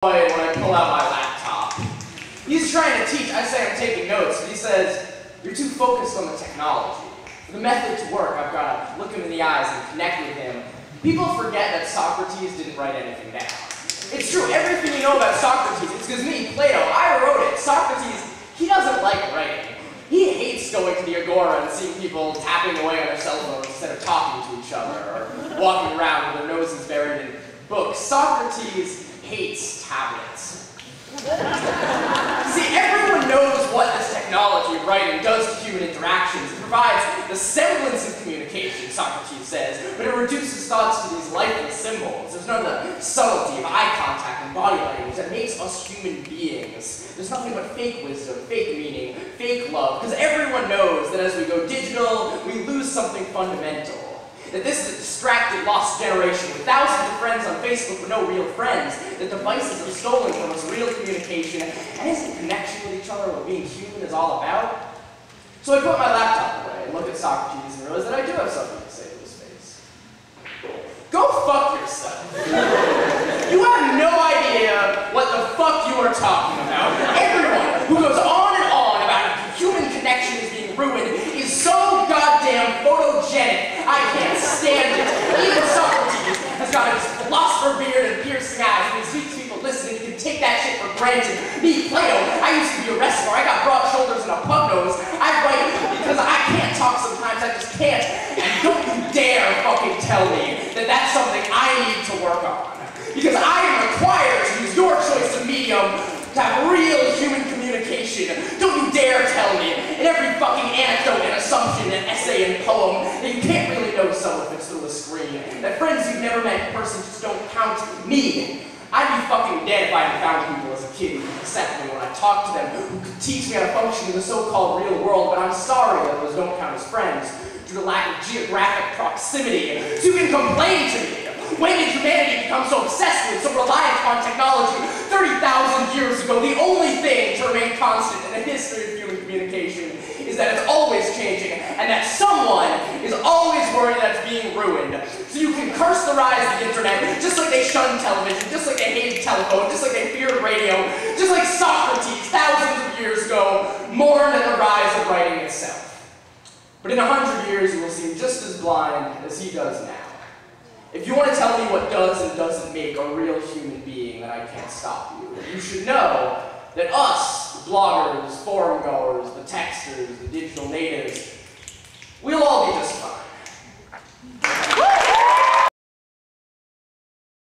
When I pull out my laptop. He's trying to teach. I say I'm taking notes, but he says, you're too focused on the technology. For the method to work, I've got to look him in the eyes and connect with him. People forget that Socrates didn't write anything down. It's true, everything you know about Socrates, it's because me, Plato, I wrote it. Socrates, he doesn't like writing. He hates going to the agora and seeing people tapping away on their cell phones instead of talking to each other or walking around with their noses buried in books. Socrates hates tablets. See, everyone knows what this technology of writing does to human interactions. It provides the semblance of communication, Socrates says, but it reduces thoughts to these lifeless symbols. There's none of the subtlety of eye contact and body language that makes us human beings. There's nothing but fake wisdom, fake meaning, fake love, because everyone knows that as we go digital, we lose something fundamental. That this is a distracted, lost generation with thousands of friends on Facebook but no real friends. That devices have stolen from us real communication, and isn't connection with each other what being human is all about? So I put my laptop away and look at Socrates and realize that I do have something to say to his face. Go fuck yourself. You have no idea what the fuck you are talking about. Everyone who goes on and on about how human connection is being ruined is so goddamn photogenic. I can't stand it. Even Socrates has got his philosopher beard and piercing eyes, and he speaks to people listening. He can take that shit for granted. Me, Plato, I used to be a wrestler. I got broad shoulders and a pug nose. I write because I can't talk sometimes. I just can't. And don't you dare fucking tell me that that's something I need to work on. Because I am required to use your choice of medium to have real human communication. Don't you dare tell me in every fucking anecdote and assumption and essay and poem that you can't really know someone if it's through a screen. That friends you've never met in person just don't count me. I'd be fucking dead if I hadn't found people as a kid who could accept me when I talked to them, who could teach me how to function in the so-called real world, but I'm sorry that those don't count as friends due to lack of geographic proximity. So you can complain to me. When did humanity become so obsessed with, so reliant on technology? 30,000 years ago, the only thing to remain constant in the history of human communication is that it's always changing, and that someone is always worried that it's being ruined. So you can curse the rise of the internet, just like they shunned television, just like they hated telephone, just like they feared radio, just like Socrates, thousands of years ago, mourned at the rise of writing itself. But in 100 years, you will seem just as blind as he does now. If you want to tell me what does and doesn't make a real human being, then I can't stop you. You should know that us, the bloggers, forum goers, the texters, the digital natives, we'll all be just fine.